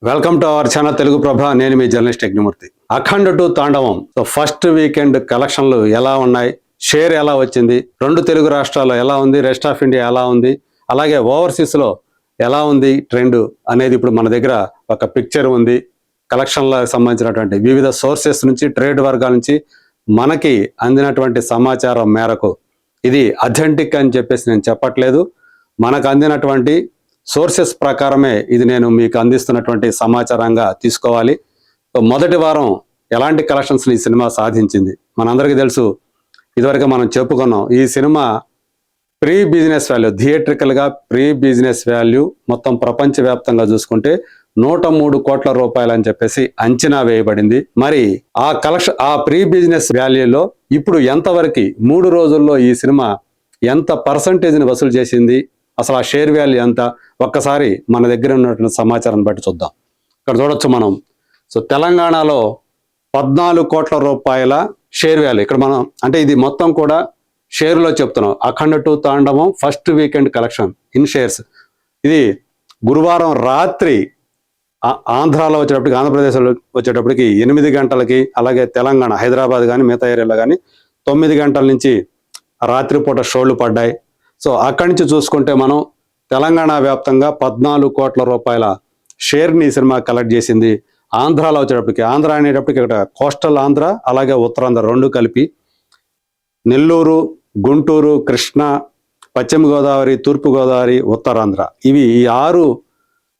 Welcome to our channel Telugu Prabha. నేను మీ journalist Yagnamurthy. అఖండ 2 తాండవం ఫస్ట్ వీకెండ్ కలెక్షన్లు ఎలా ఉన్నాయి, షేర్ ఎలా వచ్చింది, రెండు తెలుగు రాష్ట్రాల్లో ఎలా ఉంది, రెస్ట్ ఆఫ్ ఇండియా ఎలా ఉంది, అలాగే ఓవర్సీస్ లో ఎలా ఉంది ట్రెండ్ అనేది ఇప్పుడు మన దగ్గర ఒక పిక్చర్ ఉంది. కలెక్షన్లకు సంబంధించినటువంటి వివిధ సోర్సెస్ నుంచి, ట్రేడ్ వర్గాల నుంచి మనకి అందినటువంటి సమాచారం మేరకు ఇది అథెంటిక్ అని చెప్పేసి నేను చెప్పట్లేదు. మనకు అందినటువంటి సోర్సెస్ ప్రకారమే ఇది నేను మీకు అందిస్తున్నటువంటి సమాచారంగా తీసుకోవాలి. మొదటి వారం ఎలాంటి కలెక్షన్స్ ఈ సినిమా సాధించింది మనందరికీ తెలుసు. ఇదివరకు మనం చెప్పుకున్నాం, ఈ సినిమా ప్రీ బిజినెస్ వాల్యూ, థియేట్రికల్గా ప్రీ బిజినెస్ వాల్యూ మొత్తం ప్రపంచవ్యాప్తంగా చూసుకుంటే 103 కోట్ల రూపాయలు అని చెప్పేసి అంచనా వేయబడింది. మరి ఆ ప్రీ బిజినెస్ వాల్యూలో ఇప్పుడు ఎంతవరకు 3 రోజుల్లో ఈ సినిమా ఎంత పర్సంటేజ్ని వసూలు చేసింది, అసలు ఆ షేర్ వాల్యూ ఎంత, ఒక్కసారి మన దగ్గర ఉన్నటువంటి సమాచారాన్ని బట్టి చూద్దాం. ఇక్కడ చూడొచ్చు మనం. సో తెలంగాణలో 14 కోట్ల రూపాయల షేర్ వాల్యూ. ఇక్కడ మనం అంటే ఇది మొత్తం కూడా షేర్లో చెప్తున్నాం. అఖండ 2 తాండవం first weekend collection in shares. ఇది గురువారం రాత్రి ఆంధ్రాలో వచ్చేటప్పటికి, ఆంధ్రప్రదేశ్లో వచ్చేటప్పటికి 8 గంటలకి, అలాగే తెలంగాణ హైదరాబాద్ కానీ మిగతా ఏరియాలో కానీ 9 గంటల నుంచి రాత్రిపూట షోలు పడ్డాయి. సో అక్కడి నుంచి చూసుకుంటే మనం తెలంగాణ వ్యాప్తంగా 14 కోట్ల రూపాయల షేర్ని ఈ సినిమా కలెక్ట్ చేసింది. ఆంధ్రాలో వచ్చేటప్పటికి, ఆంధ్ర అనేటప్పటికి ఇక్కడ కోస్టల్ ఆంధ్ర అలాగే ఉత్తరాంధ్ర రెండు కలిపి నెల్లూరు, గుంటూరు, కృష్ణా, పశ్చిమ గోదావరి, తూర్పు గోదావరి, ఉత్తరాంధ్ర, ఇవి ఈ 6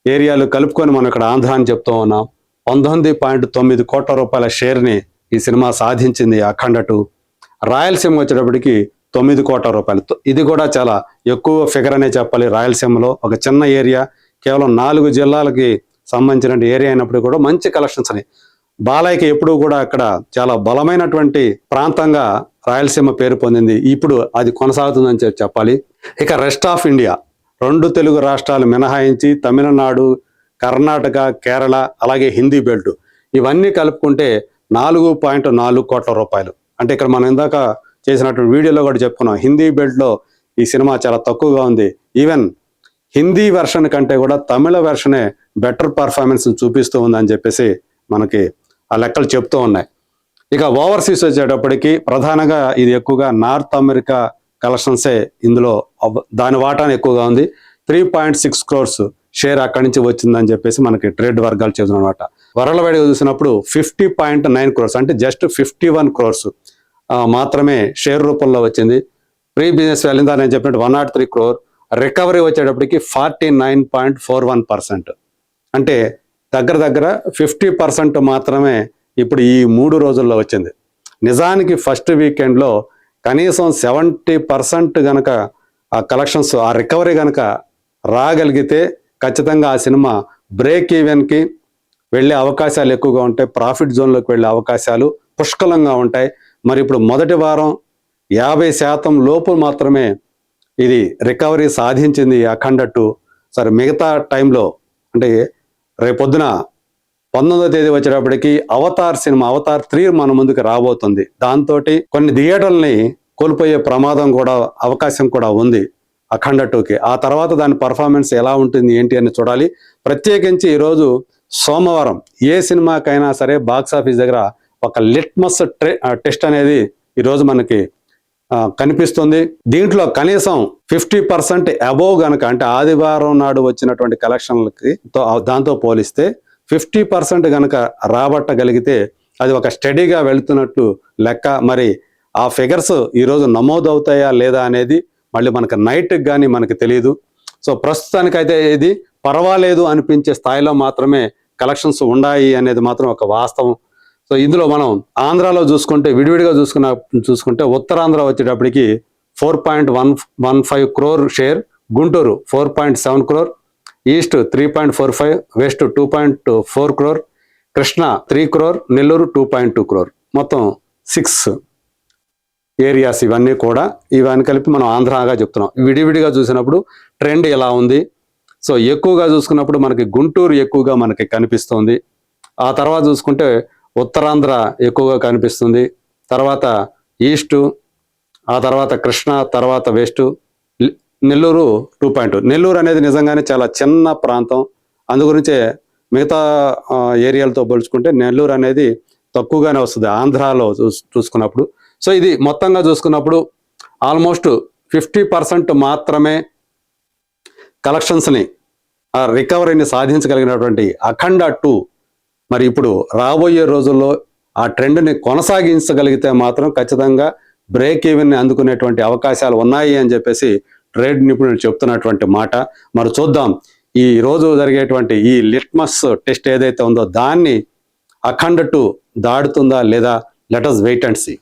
ఏరియాలు కలుపుకొని మనం ఇక్కడ ఆంధ్ర అని చెప్తూ ఉన్నాం. 19.9 కోట్ల రూపాయల షేర్ని ఈ సినిమా సాధించింది అఖండ 2. రాయలసీమ వచ్చేటప్పటికి 9 కోట్ల రూపాయలు. ఇది కూడా చాలా ఎక్కువ ఫిగర్ అనే చెప్పాలి. రాయలసీమలో ఒక చిన్న ఏరియా, కేవలం 4 జిల్లాలకి సంబంధించిన ఏరియా అయినప్పుడు కూడా మంచి కలెక్షన్స్ అని. బాలయ్యకి ఎప్పుడు కూడా అక్కడ చాలా బలమైనటువంటి ప్రాంతంగా రాయలసీమ పేరు పొందింది. ఇప్పుడు అది కొనసాగుతుందని చెప్పాలి. ఇక రెస్ట్ ఆఫ్ ఇండియా, 2 తెలుగు రాష్ట్రాలు మినహాయించి తమిళనాడు, కర్ణాటక, కేరళ, అలాగే హిందీ బెల్ట్, ఇవన్నీ కలుపుకుంటే 4.4 కోట్ల రూపాయలు. అంటే ఇక్కడ మనం ఇందాక చేసినటువంటి వీడియోలో కూడా చెప్పుకున్నాం, హిందీ బెల్ట్లో ఈ సినిమా చాలా తక్కువగా ఉంది. ఈవెన్ హిందీ వెర్షన్ కంటే కూడా తమిళ వెర్షనే బెటర్ పర్ఫార్మెన్స్ చూపిస్తూ ఉందని చెప్పేసి మనకి ఆ లెక్కలు చెప్తూ ఉన్నాయి. ఇక ఓవర్సీస్ వచ్చేటప్పటికి ప్రధానంగా ఇది ఎక్కువగా నార్త్ అమెరికా కలెక్షన్సే ఇందులో దాని వాటాను ఎక్కువగా ఉంది. 3.6 crores షేర్ అక్కడి నుంచి వచ్చిందని చెప్పేసి మనకి ట్రేడ్ వర్గాలు చెబుతున్నమాట. వరల్డ్వైడ్గా చూసినప్పుడు 50.9 crores, అంటే జస్ట్ 51 crores మాత్రమే షేర్ రూపంలో వచ్చింది. ప్రీ బిజినెస్ వాల్యూ నేను చెప్పినట్టు 103 crore, రికవరీ వచ్చేటప్పటికి 49.41%. అంటే దగ్గర 50% మాత్రమే ఇప్పుడు ఈ 3 రోజుల్లో వచ్చింది. నిజానికి ఫస్ట్ వీకెండ్లో కనీసం 70% గనక ఆ కలెక్షన్స్, ఆ రికవరీ గనక రాగలిగితే ఖచ్చితంగా ఆ సినిమా బ్రేక్ ఈవెన్కి వెళ్ళే అవకాశాలు ఎక్కువగా ఉంటాయి. ప్రాఫిట్ జోన్లోకి వెళ్ళే అవకాశాలు పుష్కలంగా ఉంటాయి. మరి ఇప్పుడు మొదటి వారం 50% లోపు మాత్రమే ఇది రికవరీ సాధించింది అఖండ 2. సరే, మిగతా టైంలో అంటే రేపొద్దున 19వ తేదీ వచ్చేటప్పటికి అవతార్ 3 మన ముందుకు రాబోతుంది. దాంతో కొన్ని థియేటర్లని కోల్పోయే ప్రమాదం కూడా, అవకాశం కూడా ఉంది అఖండ 2కి. ఆ తర్వాత దాని పర్ఫార్మెన్స్ ఎలా ఉంటుంది ఏంటి అని చూడాలి. ప్రత్యేకించి ఈరోజు సోమవారం ఏ సినిమాకైనా సరే బాక్స్ ఆఫీస్ దగ్గర ఒక లిట్మస్ టెస్ట్ అనేది ఈరోజు మనకి కనిపిస్తుంది. దీంట్లో కనీసం 50% అబోవ్ గనక, అంటే ఆదివారం నాడు వచ్చినటువంటి కలెక్షన్లకి దాంతో పోలిస్తే 50% గనక రాబట్టగలిగితే అది ఒక స్టడీగా వెళుతున్నట్లు లెక్క. మరి ఆ ఫిగర్స్ ఈరోజు నమోదు అవుతాయా లేదా అనేది మళ్ళీ మనకు నైట్కి కానీ మనకు తెలియదు. సో ప్రస్తుతానికైతే ఇది పర్వాలేదు అనిపించే స్థాయిలో మాత్రమే కలెక్షన్స్ ఉన్నాయి అనేది మాత్రం ఒక వాస్తవం. సో ఇందులో మనం ఆంధ్రాలో చూసుకుంటే, విడివిడిగా చూసుకుంటే ఉత్తరాంధ్ర వచ్చేటప్పటికి 4.15 crore share, Guntur 4.7 crore, east 3.45, west 2.4 crore, Krishna 3 crore, Nellore 2.2 crore, మొత్తం 6 ఏరియాస్. ఇవన్నీ కలిపి మనం ఆంధ్రాగా చెప్తున్నాం. విడివిడిగా చూసినప్పుడు ట్రెండ్ ఎలా ఉంది? సో ఎక్కువగా చూసుకున్నప్పుడు మనకి గుంటూరు ఎక్కువగా మనకి కనిపిస్తుంది. ఆ తర్వాత చూసుకుంటే ఉత్తరాంధ్ర ఎక్కువగా కనిపిస్తుంది, తర్వాత ఈస్టు, ఆ తర్వాత కృష్ణా, తర్వాత వెస్ట్, నెల్లూరు 2.2. నెల్లూరు అనేది నిజంగానే చాలా చిన్న ప్రాంతం. అందుగురించే మిగతా ఏరియాలతో పోల్చుకుంటే నెల్లూరు అనేది తక్కువగానే వస్తుంది ఆంధ్రాలో చూసుకున్నప్పుడు. సో ఇది మొత్తంగా చూసుకున్నప్పుడు ఆల్మోస్ట్ 50% మాత్రమే కలెక్షన్స్ని రికవరీని సాధించగలిగినటువంటి అఖండ 2 మరి ఇప్పుడు రాబోయే రోజుల్లో ఆ ట్రెండ్ని కొనసాగించగలిగితే మాత్రం ఖచ్చితంగా బ్రేక్ ఈవెన్ని అందుకునేటువంటి అవకాశాలు ఉన్నాయి అని చెప్పేసి ట్రేడ్ నిపుణులు చెప్తున్నటువంటి మాట. మరి చూద్దాం ఈ రోజు జరిగేటువంటి ఈ లిట్మస్ టెస్ట్ ఏదైతే ఉందో దాన్ని అఖండ 2 దాడుతుందా లేదా? Let us wait and see.